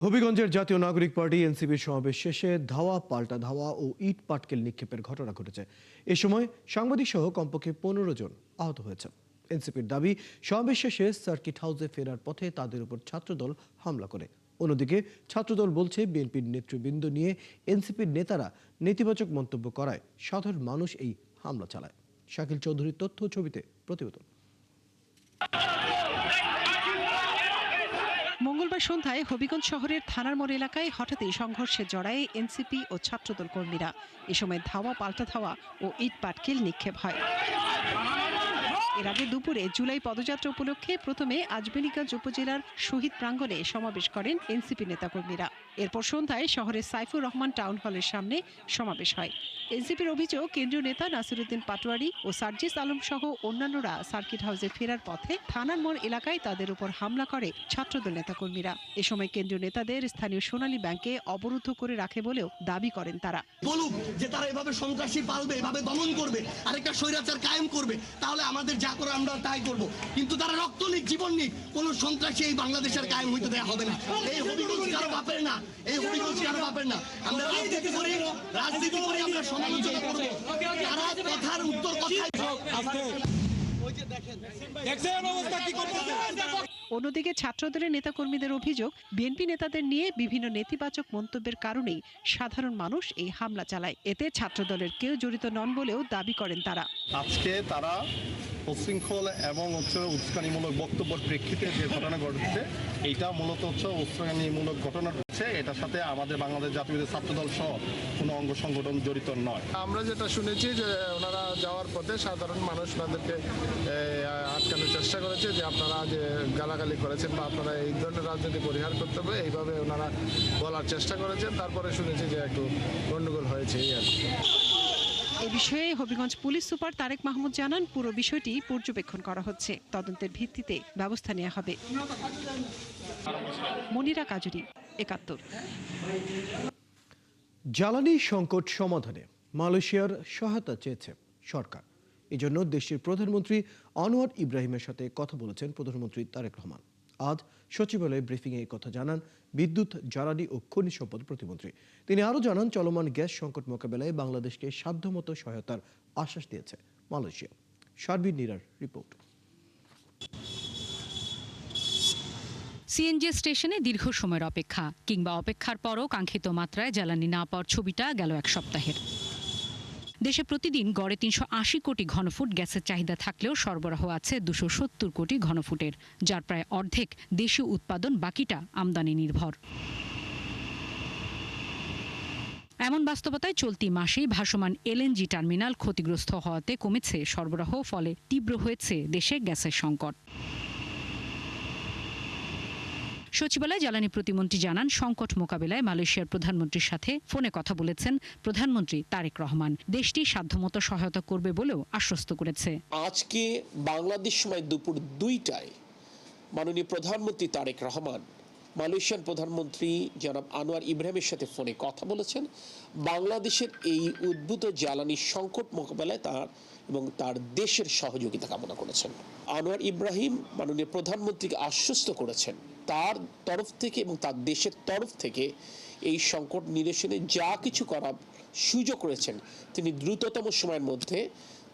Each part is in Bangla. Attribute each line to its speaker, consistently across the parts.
Speaker 1: হবিগঞ্জের জাতীয় নাগরিক পার্টি এনসিপির সমাবেশ শেষে ধাওয়া পাল্টা ধাওয়া ও ইট পাটকেল নিক্ষেপের ঘটনা ঘটেছে। এ সময় সাংবাদিক সহ কমপক্ষে 15 জন আহত হয়েছে। এনসিপির দাবি, সমাবেশ শেষে সার্কিট হাউসে ফেরার পথে তাদের উপর ছাত্রদল হামলা করে। অন্যদিকে ছাত্রদল বলছে, বিএনপির নেতৃবৃন্দ নিয়ে এনসিপির নেতারা নেতিবাচক মন্তব্য করায় সাধারণ মানুষ এই হামলা চালায়। শাকিল চৌধুরীর তথ্য ছবিতে প্রতিবেদন।
Speaker 2: মঙ্গলবার সন্ধ্যায় হবিগঞ্জ শহরের থানার মোড় এলাকায় হঠাৎই সংঘর্ষে জড়ায় এনসিপি ও ছাত্রদল কর্মীরা। এ সময় ধাওয়া পাল্টা ধাওয়া ও ইট পাটকেল নিক্ষেপ হয়। এর আগে দুপুরে জুলাই পদযাত্রা উপলক্ষে প্রথমে আজমেরীগঞ্জ উপজেলার শহীদ প্রাঙ্গণে সমাবেশ করেন এনসিপি নেতাকর্মীরা। এরপর সন্ধ্যায় শহরের সাইফুর রহমান টাউন হলের সামনে সমাবেশ হয়। এনসিপির অভিযোগ, কেন্দ্রীয় নেতা নাসিরউদ্দিন পাটোয়ারি ও সার্জিস আলম সহ অন্যান্যরা সার্কিট হাউসে ফেরার পথে থানার মোড় এলাকায় তাদের উপর হামলা করে ছাত্রদল নেতাকর্মীরা। এ সময় কেন্দ্রীয় নেতাদের স্থানীয় সোনালী ব্যাংকে অবরুদ্ধ করে রাখে বলেও দাবি করেন তারা।
Speaker 3: বলুক যে তারা এভাবে সন্ত্রাসী পালবে, এভাবে দমন করবে, আরেকটা স্বৈরাচার কায়েম করবে, তাহলে আমাদের যা করে আমরা তাই করব। কিন্তু তারা রক্ত নিক, জীবন নিক, কোন সন্ত্রাসী এই বাংলাদেশের কায়েম হইতে দেওয়া হবে না। এই হবিগঞ্জ কারো বাপের না, এই হবিগঞ্জ কারো বাপের না। আমরা রাজনীতি করি, আমরা সমালোচনা করব। তারা কথার উত্তর কথাই।
Speaker 2: অন্যদিকে ছাত্রদলের নেতাকর্মীদের অভিযোগ, বিএনপি নেতাদের নিয়ে বিভিন্ন নেতিবাচক মন্তব্যের কারণেই সাধারণ মানুষ এই হামলা চালায়। এতে ছাত্রদলের কেউ জড়িত নন বলেও দাবি করেন তারা।
Speaker 4: আজকে তারা উচ্ছৃঙ্খল এবং উস্কানিমূলক বক্তব্যের প্রেক্ষিতে যে ঘটনা ঘটছে, এইটা মূলত উস্কানিমূলক ঘটনা হচ্ছে। এটার সাথে আমাদের বাংলাদেশ জাতীয় ছাত্রদল সহ কোনো অঙ্গ সংগঠন জড়িত নয়।
Speaker 5: আমরা যেটা শুনেছি যে ওনারা যাওয়ার পথে সাধারণ মানুষ ওনাদেরকে আটকানোর চেষ্টা করেছে, যে আপনারা যে গালাগালি করেছেন বা আপনারা এই ধরনের রাজনীতি পরিহার করতে হবে, এইভাবে ওনারা বলার চেষ্টা করেছেন। তারপরে শুনেছি যে একটু গন্ডগোল হয়েছে এই আর কি।
Speaker 2: এ বিষয়ে হবিগঞ্জ পুলিশ সুপার তারেক মাহমুদ জানান, পুরো বিষয়টি পর্যবেক্ষণ করা হচ্ছে, তদন্তের ভিত্তিতে ব্যবস্থা নেওয়া হবে। মনিরা কাজুরি, ৭১।
Speaker 1: জ্বালানি সংকট সমাধানে মালয়েশিয়ার সহায়তা চেয়েছে সরকার। এজন্য দেশটির প্রধানমন্ত্রী আনোয়ার ইব্রাহিমের সাথে কথা বলেছেন প্রধানমন্ত্রী তারেক রহমান। আজ সচিবালয়ে ব্রিফিংয়ে এই কথা জানান বিদ্যুৎ, জ্বালানি ও খনিজ সম্পদ প্রতিমন্ত্রী। তিনি আরও জানান, চলমান গ্যাস সংকট মোকাবেলায় বাংলাদেশকে সাধ্যমতো সহায়তার আশ্বাস দিয়েছে মালয়েশিয়া। শারবিন নীরার রিপোর্ট।
Speaker 6: সিএনজি স্টেশনে দীর্ঘ সময়ের অপেক্ষা কিংবা অপেক্ষার পরও কাঙ্ক্ষিত মাত্রায় জ্বালানি না পাওয়ার ছবিটা গেল এক সপ্তাহের। দেশে প্রতিদিন গড়ে ৩৮০ কোটি ঘনফুট গ্যাসের চাহিদা থাকলেও সরবরাহ আছে ২৭০ কোটি ঘনফুটের, যার প্রায় অর্ধেক দেশীয় উৎপাদন, বাকিটা আমদানি নির্ভর। এমন বাস্তবতায় চলতি মাসেই ভাসমান এলএনজি টার্মিনাল ক্ষতিগ্রস্ত হওয়াতে কমেছে সরবরাহ, ফলে তীব্র হয়েছে দেশে গ্যাসের সংকট। সচিবালয়ে জ্বালানি প্রতিমন্ত্রী জানান, সংকট মোকাবিলায় মালয়েশিয়ার প্রধানমন্ত্রীর সাথে ফোনে কথা বলেছেন প্রধানমন্ত্রী তারেক রহমান। দেশটি সাধ্যমত সহায়তা করবে বলেও আশ্বস্ত করেছে।
Speaker 7: আজকে বাংলাদেশ সময় দুপুর ২টায় মাননীয় প্রধানমন্ত্রী তারেক রহমান মালয়েশিয়ার প্রধানমন্ত্রী জনাব আনোয়ার ইব্রাহিমের সাথে ফোনে কথা বলেছেন। বাংলাদেশের এই উদ্ভূত জ্বালানি সংকট মোকাবেলায় তার দেশের সহযোগিতা কামনা করেছেন। আনোয়ার ইব্রাহিম মাননীয় প্রধানমন্ত্রীকে আশ্বস্ত করেছেন তার তরফ থেকে এবং তার দেশের তরফ থেকে এই সংকট নিরসনে যা কিছু করার সুযোগ রয়েছেন তিনি দ্রুততম সময়ের মধ্যে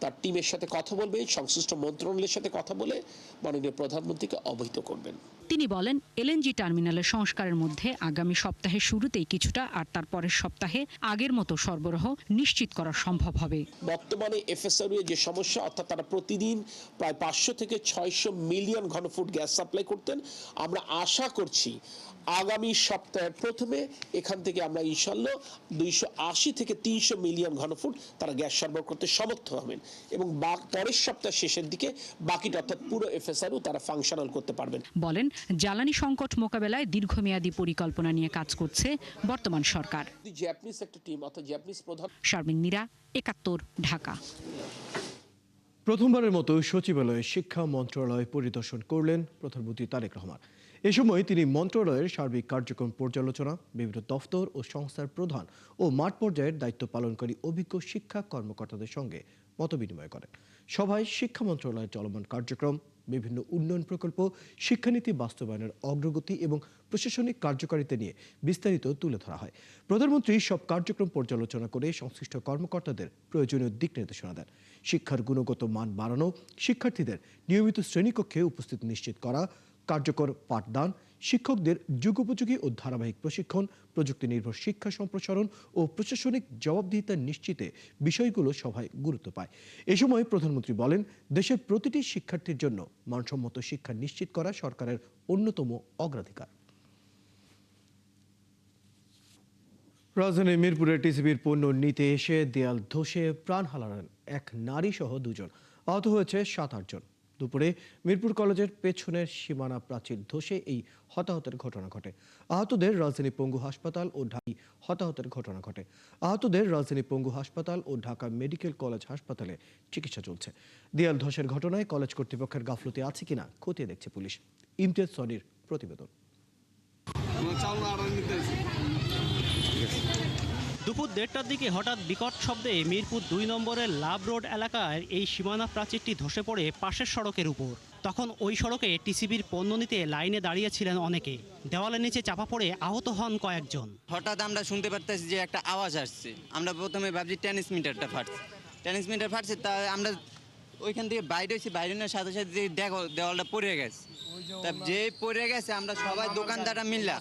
Speaker 7: তার টিমের সাথে কথা বলবেন, সংশ্লিষ্ট মন্ত্রণালয়ের সাথে কথা বলে মাননীয় প্রধানমন্ত্রীকে অবহিত করবেন। তিনি বলেন, এলএনজি টার্মিনালের সংস্কারের মধ্যে আগামী সপ্তাহের শুরুতেই কিছুটা আর তার পরের সপ্তাহে আগের মতো সরবরাহ নিশ্চিত করা সম্ভব হবে। বর্তমানে এফএসআরইউ যে সমস্যা, অর্থাৎ তারা প্রতিদিন প্রায় ৫০০ থেকে ৬০০ মিলিয়ন ঘনফুট গ্যাস সাপ্লাই করতেন। আমরা আশা করছি আগামী সপ্তাহের প্রথমে এখান থেকে আমরা ইনশাল্লাহ ২৮০ থেকে ৩০০ মিলিয়ন ঘনফুট তারা গ্যাস সরবরাহ করতে সমর্থ হবেন এবং পরের সপ্তাহের শেষের দিকে বাকিটা অর্থাৎ পুরো এফএসআরইউ তারা ফাংশনাল করতে পারবেন। বলেন, জ্বালানি সংকট মোকাবেলায় দীর্ঘমেয়াদী পরিকল্পনা নিয়ে কাজ করছে বর্তমান সরকার। জাপানিজ একটা টিম অর্থাৎ জাপানিজ প্রধান।
Speaker 6: শারমিন নীরা, ৭১, ঢাকা।
Speaker 1: প্রথমবারের মতো সচিবালয়ে শিক্ষা মন্ত্রণালয় পরিদর্শন করলেন প্রধানমন্ত্রী তারেক রহমান। এ সময় তিনি মন্ত্রণালয়ের সার্বিক কার্যক্রম পর্যালোচনা, বিভিন্ন দফতর ও সংস্থার প্রধান ও মাঠ পর্যায়ের দায়িত্ব পালনকারী অভিজ্ঞ শিক্ষা কর্মকর্তাদের সঙ্গে মতবিনিময় করেন। সভায় শিক্ষা মন্ত্রণালয়ের চলমান কার্যক্রম, বিভিন্ন উন্নয়ন প্রকল্প, শিক্ষানীতি বাস্তবায়নের অগ্রগতি এবং প্রশাসনিক কার্যকারিতা নিয়ে বিস্তারিত তুলে ধরা হয়। প্রধানমন্ত্রী সব কার্যক্রম পর্যালোচনা করে সংশ্লিষ্ট কর্মকর্তাদের প্রয়োজনীয় দিক নির্দেশনা দেন। শিক্ষার গুণগত মান বাড়ানো, শিক্ষার্থীদের নিয়মিত শ্রেণীকক্ষে উপস্থিতি নিশ্চিত করা, কার্যকর পাঠদান, শিক্ষকদের যুগোপযোগী ও ধারাবাহিক প্রশিক্ষণ, প্রযুক্তি নির্ভর শিক্ষা সম্প্রসারণ ও প্রশাসনিক জবাবদিহিতা নিশ্চিতে বিষয়গুলো সভায় গুরুত্ব পায়। এ সময় প্রধানমন্ত্রী বলেন, দেশের প্রতিটি শিক্ষার্থীর জন্য মানসম্মত শিক্ষা নিশ্চিত করা সরকারের অন্যতম অগ্রাধিকার। রাজধানীর মিরপুরে টিসিবির পণ্য নিতে এসে দেয়াল ধসে প্রাণ হারালেন এক নারী সহ 2 জন। আহত হয়েছে 7-8 জন। দুপুরে মিরপুর কলেজের পেছনের সীমানা প্রাচীর ধসে এই হতাহতের ঘটনা ঘটে। আহতদের রাজধানী পঙ্গু হাসপাতাল ও ঢাকা মেডিকেল কলেজ হাসপাতালে চিকিৎসা চলছে। দেয়াল ধসের ঘটনায় কলেজ কর্তৃপক্ষের গাফলতি আছে কিনা খতিয়ে দেখছে পুলিশ। ইমতিয়াজ সনির প্রতিবেদন।
Speaker 8: দুপুর 1:30টার দিকে হঠাৎ বিকট শব্দে মিরপুর 2 নম্বরের লাভ রোড এলাকার এই সীমানা প্রাচীরটি ধসে পড়ে পাশের সড়কের উপর। তখন ওই সড়কে টিসিবির পণ্য নিতে লাইনে দাঁড়িয়েছিলেন অনেকে। দেওয়ালের নিচে চাপা পড়ে আহত হন কয়েকজন।
Speaker 9: হঠাৎ আমরা শুনতে পারতেছি যে একটা আওয়াজ আসছে। আমরা প্রথমে ভাবছি ট্রান্সমিটারটা ফাটছে। তা আমরা ওইখান থেকে বাইরে হয়েছি, বাইরে নেওয়ার সাথে সাথে দেওয়ালটা পড়ে গেছে। তা যে পড়ে গেছে আমরা সবাই দোকানদাররা মিললা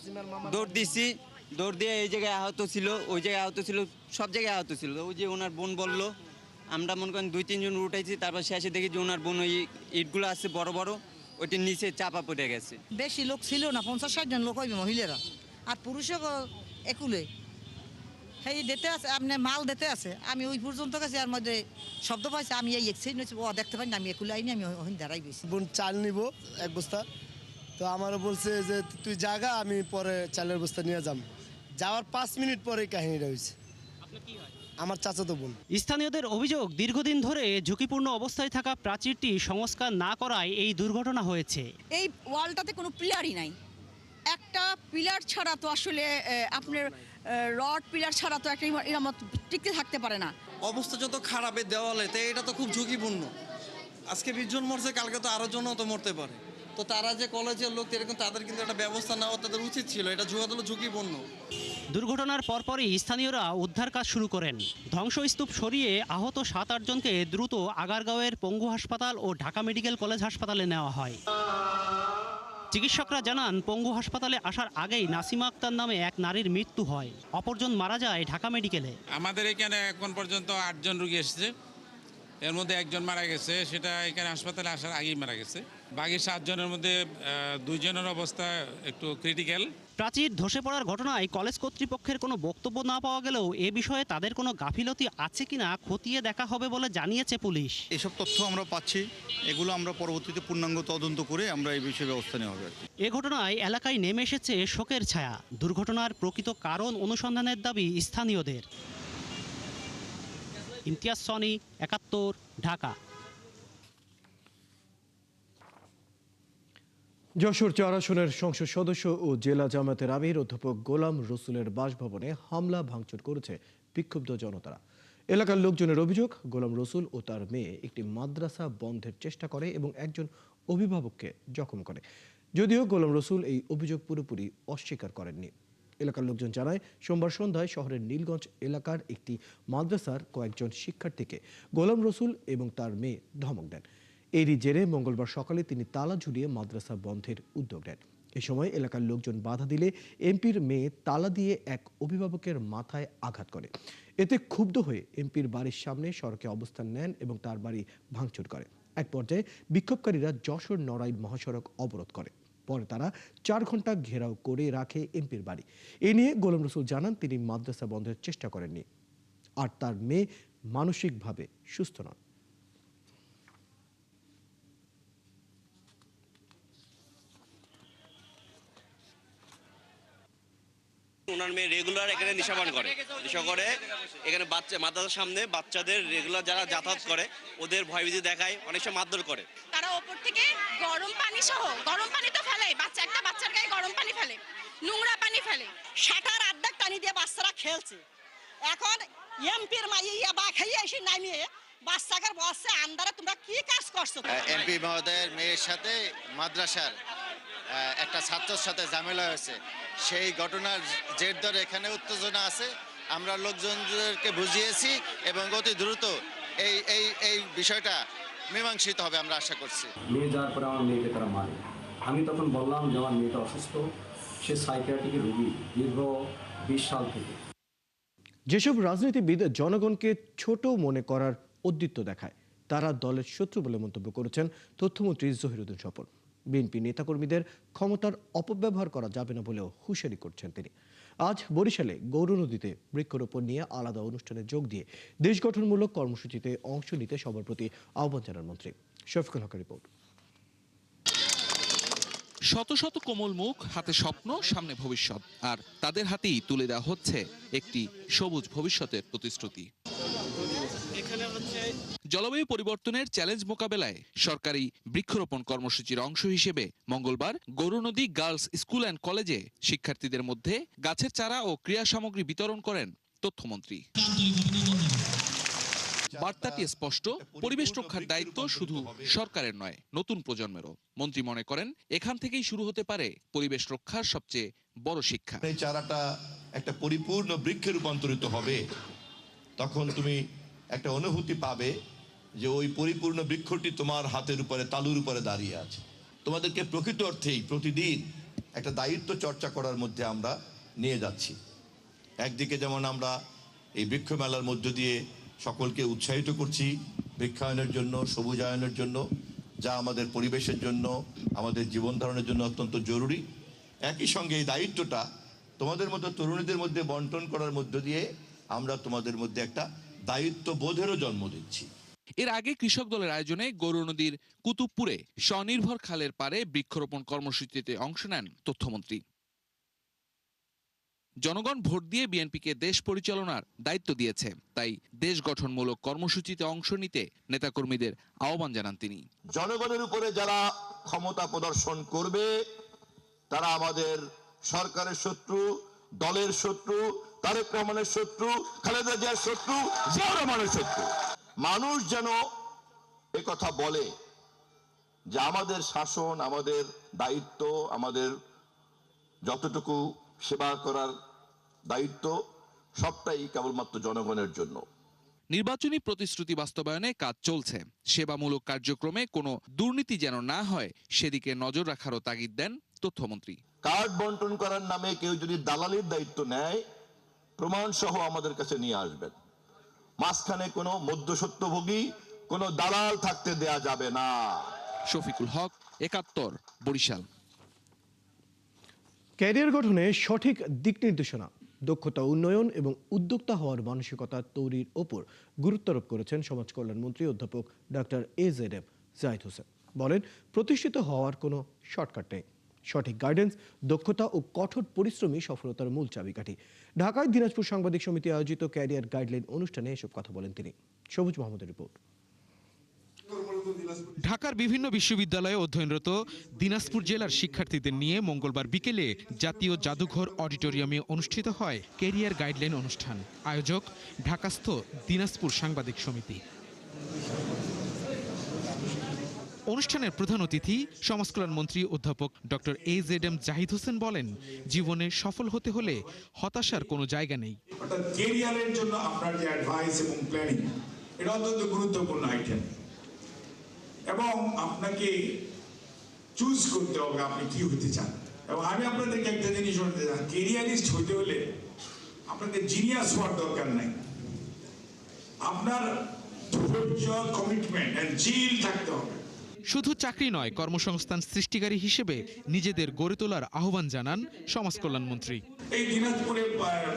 Speaker 9: দৌড় দিয়ে এই জায়গায় আহত ছিল, ওই জায়গায় আহত ছিল, সব জায়গায় আহত ছিল। ওই যে ওনার বোন বললো, আমরা মনে করেন 2-3 জন উঠাইছি। তারপর শেষে দেখি যে ওনার বোন ওই ইটগুলো আছে বড় বড়, ওইটির নিচে চাপা পড়ে গেছে।
Speaker 10: বেশি লোক ছিল না, 50-60 জন লোক হইবে মহিলারা, আর পুরুষও একুলে সেই দিতে আছে, আপনি মাল দিতে আছে। আমি ওই পর্যন্ত গেছি, আর মধ্যে শব্দ পাইছে, আমি এই এক্সিডেন্ট হয়েছে, ও দেখতে পাই না, আমি একুলে আইনি, আমি ওখানে দাঁড়াই গেছি।
Speaker 11: বোন চাল নিব 1 বস্তা, তো আমারও বলছে যে তুই জাগা, আমি পরে চালের বস্তা নিয়ে যাম। যাওয়ার 5 মিনিট পরে কাহিনীটা হয়েছে। আমার চাচাতো বোন।
Speaker 8: স্থানীয়দের অভিযোগ, দীর্ঘদিন ধরে ঝুঁকিপূর্ণ অবস্থায় থাকা প্রাচীরটি সংস্কার না করায় এই দুর্ঘটনা হয়েছে।
Speaker 12: এই ওয়ালটাতে কোনো পিলারই নাই। একটা পিলার ছাড়া তো আসলে আপনার রড পিলার ছাড়া তো একটা ইরামত টিকে থাকতে পারে না।
Speaker 13: অবস্থা যত খারাপের দেওয়ালেতে, এটা তো খুব ঝুঁকিপূর্ণ। আজকে 20 জন মরছে, কালকে তো আরো জন তো মরতে পারে। তো তারা যে কলেজের লোক, এরকম তাদের কিন্তু একটা ব্যবস্থা নেওয়া তাদের উচিত ছিল। এটা ঝুঁকিপূর্ণ।
Speaker 8: দুর্ঘটনার পরপরই স্থানীয়রা উদ্ধার কাজ শুরু করেন। ধ্বংসস্তূপ সরিয়ে আহত 7-8 জনকে দ্রুত আগারগাঁওয়ের পঙ্গু হাসপাতাল ও ঢাকা মেডিকেল কলেজ হাসপাতালে নেওয়া হয়। চিকিৎসকরা জানান, পঙ্গু হাসপাতালে আসার আগেই নাসিমা আক্তার নামে এক নারীর মৃত্যু হয়। অপরজন মারা যায় ঢাকা মেডিকেলে।
Speaker 14: আমাদের এখানে এখন পর্যন্ত 8 জন রোগী এসেছে, এর মধ্যে 1 জন মারা গেছে, সেটা এখানে হাসপাতালে আসার আগেই মারা গেছে। বাকি 7 জনের মধ্যে 2 জনের অবস্থা একটু ক্রিটিক্যাল।
Speaker 8: প্রাচীর ধসে পড়ার ঘটনায় কলেজ কর্তৃপক্ষের কোনো বক্তব্য না পাওয়া গেলেও এ বিষয়ে তাদের কোনো গাফিলতি আছে কিনা খতিয়ে দেখা হবে বলে জানিয়েছে পুলিশ।
Speaker 15: এসব তথ্য আমরা পাচ্ছি, এগুলো আমরা পরবর্তীতে পূর্ণাঙ্গ তদন্ত করে আমরা এই বিষয়ে ব্যবস্থা নেওয়া হবে।
Speaker 8: এ ঘটনায় এলাকায় নেমে এসেছে শোকের ছায়া। দুর্ঘটনার প্রকৃত কারণ অনুসন্ধানের দাবি স্থানীয়দের। ইমতিয়াজ সনি, 71, ঢাকা।
Speaker 1: যশোর 4 আসনের সংসদ সদস্য ও জেলা জামায়াতের আমির অধ্যাপক গোলাম রসুলের বাসভবনে হামলা ভাঙচুর করেছে বিক্ষুব্ধ জনতারা। এলাকার লোকজনের অভিযোগ, গোলাম রসুল ও তার মেয়ে একটি মাদ্রাসা বন্ধের চেষ্টা করে এবং একজন অভিভাবককে জখম করে। যদিও গোলাম রসুল এই অভিযোগ পুরোপুরি অস্বীকার করেননি। এলাকার লোকজন জানায়, সোমবার সন্ধ্যায় শহরের নীলগঞ্জ এলাকার একটি মাদ্রাসার কয়েকজন শিক্ষার্থীকে গোলাম রসুল এবং তার মেয়ে ধমক দেন। এরই জেরে মঙ্গলবার সকালে তিনি তালা ঝুলিয়ে মাদ্রাসা বন্ধের উদ্যোগ নেন। এ সময় এলাকার লোকজন বাধা দিলে এমপির মেয়ে তালা দিয়ে এক অভিভাবকের মাথায় আঘাত করে। এতে ক্ষুব্ধ হয়ে এমপির বাড়ির সামনে সড়কে অবস্থান নেন এবং তার বাড়ি ভাঙচুর করে। এক পর্যায়ে বিক্ষোভকারীরা যশোর নড়াইল মহাসড়ক অবরোধ করে। পরে তারা 4 ঘন্টা ঘেরাও করে রাখে এমপির বাড়ি। এ নিয়ে গোলাম রসুল জানান, তিনি মাদ্রাসা বন্ধের চেষ্টা করেননি, আর তার মেয়ে মানসিকভাবে সুস্থ নন।
Speaker 16: ওনার মেয়ে রেগুলার এখানে নেশা করে এখানে মাদ্রাসার সামনে বাচ্চাদের রেগুলার যারা যাতায়াত করে ওদের ভয়ভীতি দেখায়, অনেক সময় মারধর করে।
Speaker 12: তারা ওপর থেকে গরম পানি সহ, গরম পানি তো ফেলে, একটা বাচ্চার গায়ে গরম পানি ফেলে, নোংরা পানি ফেলে, শাটার আর্ধেক টানি দিয়ে বাচ্চারা খেলছে। এখন এমপির মাইয়া বা খাইয়ে এসে নামিয়ে
Speaker 10: বাচ্চাকার বসে আন্দারে তোমরা কি কাজ করছো?
Speaker 17: এমপি মহোদয়ের মেয়ের সাথে মাদ্রাসার একটা ছাত্রের সাথে ঝামেলা হয়েছে, সেই ঘটনার জের ধরে এখানে উত্তেজনা আছে। আমরা লোকজনদেরকে বুঝিয়েছি এবং অতি দ্রুত এই বিষয়টা মীমাংসিত হবে আমরা আশা করছি।
Speaker 18: মেয়ে যাওয়ার পরে আমার মেয়েকে তারা মারে। আমি তখন বললাম যে আমার মেয়েটা অসুস্থ, সে সাইকিয়াট্রিক রোগী দীর্ঘ 20 সাল থেকে।
Speaker 1: যেসব রাজনীতিবিদ জনগণকে ছোট মনে করার উদ্দীপ্ত দেখায় তারা দলের শত্রু বলে মন্তব্য করেছেন তথ্যমন্ত্রী জহিরুদ্দিন স্বপন। বিএনপি নেতাকর্মীদের ক্ষমতার অপব্যবহার করা যাবে না বলেও হুঁশিয়ারি করছেন তিনি। আজ বরিশালে গৌরনদীতে বৃক্ষরোপণ নিয়ে আলাদা অনুষ্ঠানে যোগ দিয়ে দেশ গঠনমূলক কর্মসূচিতে অংশ নিতে সবার প্রতি আহ্বান জানান মন্ত্রী। শফিকুল হকের রিপোর্ট।
Speaker 19: শত শত কোমল মুখ, হাতে স্বপ্ন, সামনে ভবিষ্যৎ, আর তাদের হাতেই তুলে দেওয়া হচ্ছে একটি সবুজ ভবিষ্যতের প্রতিশ্রুতি। জলবায়ু পরিবর্তনের চ্যালেঞ্জ মোকাবেলায় সরকারি বৃক্ষরোপণ কর্মসূচির অংশ হিসেবে মঙ্গলবার গৌরনদী গার্লস স্কুল অ্যান্ড কলেজে শিক্ষার্থীদের মধ্যে গাছের চারা ও ক্রীড়া সামগ্রী বিতরণ করেন তথ্যমন্ত্রী। বার্তাটি স্পষ্ট, পরিবেশ রক্ষার দায়িত্ব শুধু সরকারের নয়, নতুন প্রজন্মেরও। মন্ত্রী মনে করেন এখান থেকেই শুরু হতে পারে পরিবেশ রক্ষার সবচেয়ে বড় শিক্ষা।
Speaker 20: এই চারাটা একটা পরিপূর্ণ বৃক্ষে রূপান্তরিত হবে, তখন তুমি একটা অনুভূতি পাবে যে ওই পরিপূর্ণ বৃক্ষটি তোমার হাতের উপরে, তালুর উপরে দাঁড়িয়ে আছে। তোমাদেরকে প্রকৃত অর্থেই প্রতিদিন একটা দায়িত্ব চর্চা করার মধ্যে আমরা নিয়ে যাচ্ছি। একদিকে যেমন আমরা এই বৃক্ষ মেলার মধ্য দিয়ে সকলকে উৎসাহিত করছি বৃক্ষায়নের জন্য, সবুজায়নের জন্য, যা আমাদের পরিবেশের জন্য, আমাদের জীবন ধারণের জন্য অত্যন্ত জরুরি। একই সঙ্গে এই দায়িত্বটা তোমাদের মতো তরুণীদের মধ্যে বন্টন করার মধ্য দিয়ে আমরা তোমাদের মধ্যে একটা দায়িত্ব বোধেরও জন্ম দিচ্ছি।
Speaker 19: এর আগে কৃষক দলের আয়োজনে গৌরনদীর কুতুবপুরে স্বনির্ভর খালের পারে বৃক্ষরোপণ কর্মসূচিতে অংশ নেন তথ্যমন্ত্রী। জনগণ ভোট দিয়ে বিএনপিকে দেশ পরিচালনার দায়িত্ব দিয়েছে, তাই দেশ গঠনমূলক কর্মসূচিতে অংশ নিতে নেতাকর্মীদের আহ্বান জানান তিনি।
Speaker 20: জনগণের উপরে যারা ক্ষমতা প্রদর্শন করবে তারা আমাদের সরকারের শত্রু, দলের শত্রু, তারেক রহমানের শত্রু, খালেদা জিয়ার শত্রু, জিয়াউর রহমানের শত্রু। মানুষ যেন কথা বলে যে আমাদের শাসন, আমাদের দায়িত্ব, আমাদের যতটুকু সেবা করার দায়িত্ব সবটাই কেবলমাত্র জনগণের জন্য।
Speaker 19: নির্বাচনী প্রতিশ্রুতি বাস্তবায়নে কাজ চলছে। সেবামূলক কার্যক্রমে কোনো দুর্নীতি যেন না হয় সেদিকে নজর রাখারও তাগিদ দেন তথ্যমন্ত্রী।
Speaker 20: কার্ড বন্টন করার নামে কেউ যদি দালালির দায়িত্ব নেয়, প্রমাণ সহ আমাদের কাছে নিয়ে আসবেন। মাঝখানে কোনো মধ্যস্বত্বভোগী, কোনো দালাল থাকতে দেয়া যাবে না।
Speaker 19: শফিকুল হক, ৭১, বরিশাল।
Speaker 1: ক্যারিয়ার গঠনে সঠিক দিক নির্দেশনা, দক্ষতা উন্নয়ন এবং উদ্যোক্তা হওয়ার মানসিকতা তৈরির ওপর গুরুত্ব আরোপ করেছেন সমাজ কল্যাণ মন্ত্রী অধ্যাপক ডক্টর AZM জাহিদ হোসেন। বলেন, প্রতিষ্ঠিত হওয়ার কোনো শর্টকাট নেই। সঠিক গাইডেন্স, দক্ষতা ও কঠোর পরিশ্রমী সফলতার মূল চাবিকাঠি। ঢাকায় দিনাজপুর সাংবাদিক সমিতি আয়োজিত ক্যারিয়ার গাইডলাইন অনুষ্ঠানে এসব কথা বলেন তিনি। সবুজ মাহমুদের রিপোর্ট।
Speaker 21: ঢাকার বিভিন্ন বিশ্ববিদ্যালয়ে অধ্যয়নরত দিনাজপুর জেলার শিক্ষার্থীদের নিয়ে মঙ্গলবার বিকেলে জাতীয় জাদুঘর অডিটোরিয়ামে অনুষ্ঠিত হয় ক্যারিয়ার গাইডলাইন অনুষ্ঠান। আয়োজক ঢাকাস্থ দিনাজপুর সাংবাদিক সমিতি। অনুষ্ঠানের প্রধান অতিথি সমাজকল্যাণ মন্ত্রী অধ্যাপক ডক্টর AZM জাহিদ হোসেন বলেন, জীবনে সফল হতে হলে হতাশার কোনো জায়গা নেই।
Speaker 22: ক্যারিয়ারের জন্য আপনার যে অ্যাডভাইস এবং প্ল্যানিং, এটা অত্যন্ত গুরুত্বপূর্ণ আইটেম, এবং আপনাকে চুজ করতে হবে আপনি কি হতে চান। এবং আমি আপনাদেরকে একটা জিনিস বলতে চাই, ক্যারিয়ারিস্ট হইতে হলে আপনাদের জিনিয়াস হওয়ার দরকার নাই, আপনার ধৈর্য, কমিটমেন্ট এন্ড জিল থাকতে হবে।
Speaker 21: শুধু চাকরি নয়, কর্মসংস্থান সৃষ্টিকারী হিসেবে নিজেদের গড়ে তোলার আহ্বান জানান সমাজ কল্যাণ মন্ত্রী।
Speaker 22: এই দিনাজপুরের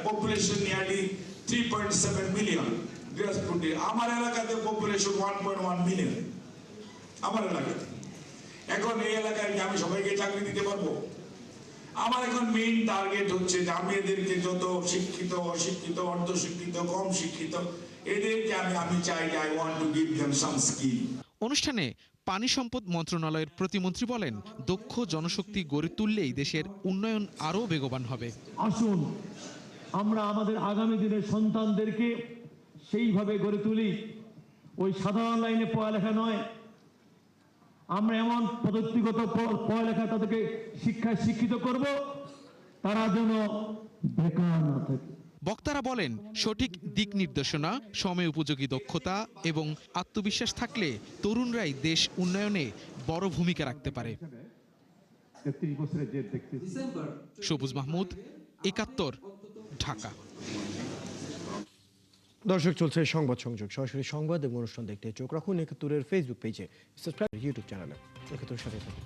Speaker 22: পপুলেশন নিয়ারলি 3.7 মিলিয়ন। দিনাজপুরে আমার এলাকাতে পপুলেশন 1.1 মিলিয়ন। আমার এলাকাতে এখন এই এলাকায় আমি সবাইকে চাকরি দিতে পারবো? আমার এখন মেইন টার্গেট হচ্ছে যে আমি এদেরকে যত শিক্ষিত, অশিক্ষিত, অর্ধশিক্ষিত, কম শিক্ষিত, এদেরকে আমি চাই যে I want to give them some skill.
Speaker 21: অনুষ্ঠানে পানি সম্পদ মন্ত্রণালয়ের প্রতিমন্ত্রী বলেন, দক্ষ জনশক্তি গড়ে তুললেই দেশের উন্নয়ন আরও বেগবান হবে।
Speaker 23: আসুন আমরা আমাদের আগামী দিনের সন্তানদেরকে সেইভাবে গড়ে তুলি,
Speaker 3: ওই সাধারণ লাইনে পড়ালেখা নয়, আমরা এমন প্রযুক্তিগত পড়ালেখা তাদেরকে শিক্ষায় শিক্ষিত করব তারা যেন বেকার না থাকে।
Speaker 21: বক্তারা বলেন, সঠিক দিক নির্দেশনা, সময় উপযোগী দক্ষতা এবং আত্মবিশ্বাস থাকলে তরুণরাই দেশ উন্নয়নে বড় ভূমিকা রাখতে পারে। সবুজ মাহমুদ, ৭১, ঢাকা।
Speaker 1: দর্শক, চলছে সংবাদ সংযোগ। সরাসরি সংবাদ এবং অনুষ্ঠান দেখতে চোখ রাখুন ৭১-এর ফেসবুক পেজে, সাবস্ক্রাইব ইউটিউব চ্যানেলে। ৭১-এর সাথে থাকুন।